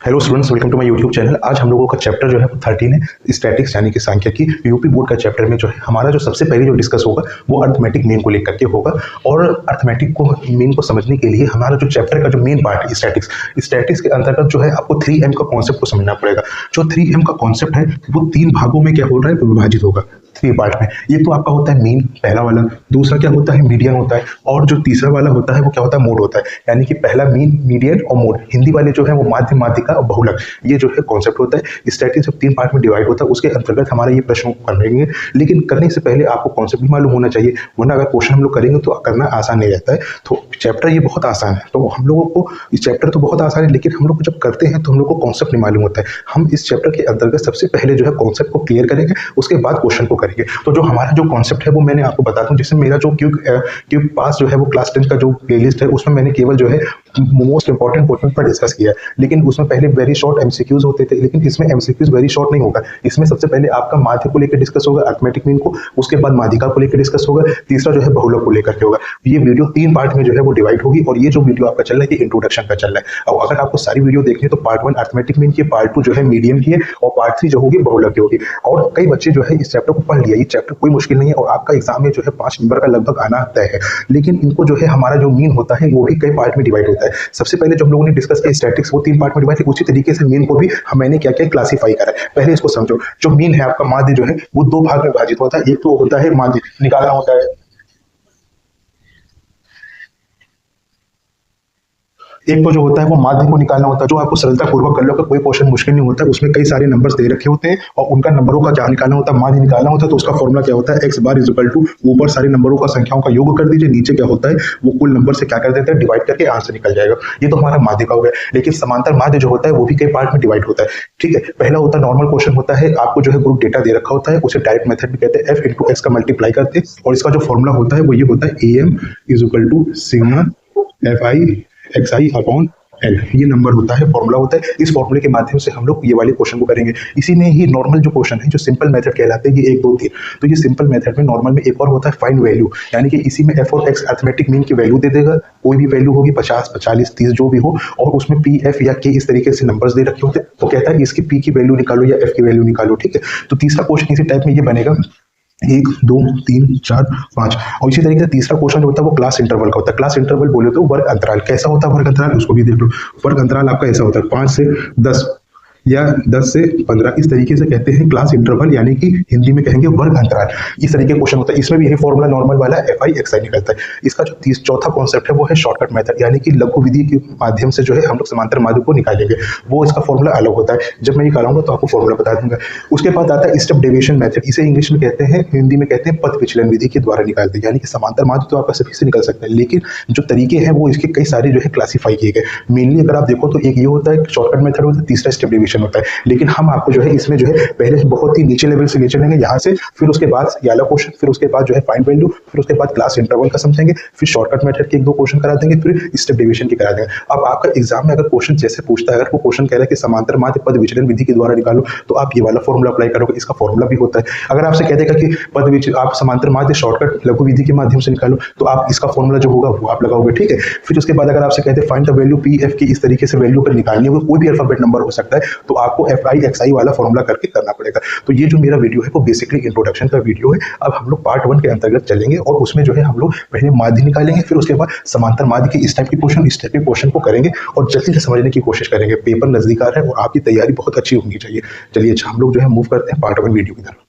Hello students, welcome to my YouTube channel. आज हम लोगों का चैप्टर जो है वो 13 है, स्टैटिक्स यानी कि सांख्यिकी। यूपी बोर्ड का चैप्टर में जो है हमारा जो सबसे पहले जो डिस्कस होगा वो अर्थमेटिक मीन को लेकर के होगा। और अर्थमेटिक को मीन को समझने के लिए हमारा जो चैप्टर का जो मेन पार्ट है स्टैटिक्स के अंतर्गत जो है आपको 3M का कॉन्सेप्ट को समझना पड़ेगा। जो 3M का कॉन्सेप्ट है वो 3 भागों में क्या हो रहा है, विभाजित होगा 3 पार्ट में। एक तो आपका होता है मीन, पहला वाला। दूसरा क्या होता है, मीडियन होता है। और जो तीसरा वाला होता है वो क्या होता है, मोड होता है। यानी कि पहला मीन, मीडियन और मोड। हिंदी वाले जो है वो माध्य, माध्यिका और बहुलक, ये जो है कॉन्सेप्ट होता है। स्टैटिक्स जब 3 पार्ट में डिवाइड होता है उसके अंतर्गत हमारा ये प्रश्न करेंगे। लेकिन करने से पहले आपको कॉन्सेप्ट भी मालूम होना चाहिए, वरना अगर क्वेश्चन हम लोग करेंगे तो करना आसान नहीं रहता है। तो चैप्टर ये बहुत आसान है, तो हम लोगों को इस चैप्टर तो बहुत आसान है, लेकिन हम लोग जब करते हैं तो हम लोग को कॉन्सेप्ट नहीं मालूम होता है। हम इस चैप्टर के अंतर्गत सबसे पहले जो है कॉन्सेप्ट को क्लियर करेंगे, उसके बाद क्वेश्चन को करेंगे। तो जो हमारा जो कॉन्सेप्ट है वो मैंने आपको बता दूं, जिसमें मेरा जो क्यूब पास जो है वो क्लास 10 का जो प्लेलिस्ट है उसमें मैंने केवल जो है मोस्ट इंपॉर्टेंट क्वेश्चन पर डिस्कस किया है। लेकिन उसमें पहले वेरी शॉर्ट एमसीक्यूज होते थे, लेकिन इसमें एमसीक्यूज वेरी शॉर्ट नहीं होगा। इसमें सबसे पहले आपका माध्य को लेकर डिस्कस होगा, अर्थमेटिक मीन को, उसके बाद माध्यिका को लेकर डिस्कस होगा, तीसरा जो है बहुलक को लेकर के होगा। ये वीडियो 3 पार्ट में जो है वो डिवाइड होगी। और ये जो वीडियो आपका चल रहा है ये इंट्रोडक्शन का चल रहा है। और अगर आपको सारी वीडियो देखनी है तो पार्ट 1 अर्थमेटिक मीन की, पार्ट 2 जो है मीडियम की है, और पार्ट 3 जो होगी बहुलक की होगी। और कई बच्चे जो है इस चैप्टर को पढ़ लिया। ये चैप्टर कोई मुश्किल नहीं है और आपका एग्जाम में जो है 5 नंबर का लगभग आना तय है। लेकिन इनको जो है हमारा जो मीन होता है वो भी कई पार्ट में डिवाइड होता है। सबसे पहले जो हम लोगों ने डिस्कस किया स्टैटिक्स, वो 3 पार्ट में डिवाइड है। उसी तरीके से मीन को भी मैंने क्या क्या क्लासीफाई करा है, पहले इसको समझो। जो मीन है आपका माध्य जो है वो 2 भाग में विभाजित होता है। एक तो होता है माध्य निकालना होता है, एक तो जो होता है वो माध्य को निकालना होता है, जो आपको सरलता पूर्वक कर लो, कोई क्वेश्चन मुश्किल नहीं होता है। उसमें कई सारे नंबर्स दे रखे होते हैं और उनका नंबरों का जहाँ निकालना होता है, माध्य निकालना होता है। तो उसका फॉर्मूला क्या होता है, x bar is equal to ऊपर सारे नंबरों का संख्याओं का योग कर दीजिए, नीचे क्या होता है वो कुल नंबर से क्या कर देते हैं, डिवाइड करके आंसर निकल जाएगा। ये तो हमारा माध्य का हो गया। लेकिन समांतर माध्य जो होता है वो भी कई पार्ट में डिवाइड होता है। ठीक है, पहला होता है नॉर्मल क्वेश्चन होता है, आपको जो है ग्रुप डेटा दे रखा होता है, उसे डायरेक्ट मेथड में कहते हैं, f इंटू एक्स का मल्टीप्लाई करते हैं। और इसका जो फॉर्मूला होता है वो ये होता है am is equal to sigma fi xi upon L। ये नंबर होता है, फॉर्मूला होता है। इस फॉर्मूले के माध्यम से हम लोग ये वाले क्वेश्चन को करेंगे। इसी में ही नॉर्मल जो क्वेश्चन है, जो सिंपल मेथड कहलाते हैं, ये 1 2 3। तो ये सिंपल मेथड में नॉर्मल में एक और होता है फाइंड वैल्यू, यानी कि इसी में f और x अर्थमेटिक मीन की वैल्यू दे देगा। कोई भी वैल्यू होगी, 50 40 30 जो भी हो, और उसमें p f या k इस तरीके से नंबर्स दे रखे होते हैं। तो कहता है इसकी p की वैल्यू निकालो या f की वैल्यू निकालो। ठीक है, तो तीसरा क्वेश्चन इसी टाइप में ये बनेगा, 1 2 3 4 5। और इसी तरीके से तीसरा क्वेश्चन जो होता है वो क्लास इंटरवल का होता है। क्लास इंटरवल बोले तो वर्ग अंतराल। कैसा होता है वर्ग अंतराल, उसको भी देख लो। वर्ग अंतराल आपका ऐसा होता है 5 से 10 या 10 से 15, इस तरीके से कहते हैं क्लास इंटरवल, यानी कि हिंदी में कहेंगे वर्ग अंतराल। इस तरीके का क्वेश्चन होता है। इसमें भी यही फॉर्मूला नॉर्मल वाला fi xi निकलता है। इसका जो चौथा कॉन्सेप्ट है वो है शॉर्टकट मेथड, यानी कि लघु विधि के माध्यम से जो है हम लोग समांतर माध्य को निकालेंगे। वो इसका फॉर्मूला अलग होता है, जब मैं ये कराऊंगा तो आपको फॉर्मूला बता दूंगा। उसके बाद आता है स्टेप डेविएशन मेथड। इसे इंग्लिश में कहते हैं, हिंदी में कहते हैं पथ विचलन विधि के द्वारा निकालते हैं। यानी कि समांतर माध्य तो आपका सभी से निकल सकता है, लेकिन जो तरीके हैं वो इसके कई सारे जो है क्लासीफाई किए गए। मेनली अगर आप देखो तो एक ये होता है शॉर्टकट मेथड होता है, तीसरा स्टेप डेविएशन होता है। लेकिन हम आपको जो है इसमें जो है पहले बहुत ही नीचे लेवल से ले चलेंगे यहाँ से, फिर उसके बाद वाला क्वेश्चन, फिर उसके बाद जो है फाइंड वैल्यू, फिर उसके बाद क्लास इंटरवल का समझेंगे, फिर शॉर्टकट मेथड के 1 2 क्वेश्चन करा देंगे, फिर स्टेप डेविएशन की करा देंगे। अब आपका एग्जाम में अगर क्वेश्चन जैसे पूछता है, अगर वो क्वेश्चन कह रहा है कि समांतर माध्य पद विचलन विधि के द्वारा निकालो, तो आप ये वाला फॉर्मूला अप्लाई करोगे। इसका फॉर्मूला भी होता है। अगर आपसे कह देगा कि पद विचलन आप समांतर माध्य शॉर्टकट लघु विधि के माध्यम से निकालो, तो आप इसका फॉर्मूला जो होगा वो आप लगाओगे। ठीक है, फिर उसके बाद अगर आपसे कहते हैं find the value P F की, इस तरीके से वैल्यू पर निकालनी होगी, कोई भी अल्फाबेट नंबर हो सकता है, तो आपको fi xi वाला फॉर्मूला करके करना पड़ेगा। तो ये जो मेरा वीडियो है वो बेसिकली इंट्रोडक्शन का वीडियो है। अब हम लोग पार्ट 1 के अंतर्गत चलेंगे और उसमें जो है हम लोग पहले माध्य निकालेंगे, फिर उसके बाद समांतर माध्य के इस टाइप के क्वेश्चन को करेंगे और जल्दी से समझने की कोशिश करेंगे। पेपर नजदीक आ रहा है और आपकी तैयारी बहुत अच्छी होनी चाहिए। चलिए हम लोग जो है मूव करते हैं पार्ट 1 वीडियो की तरफ।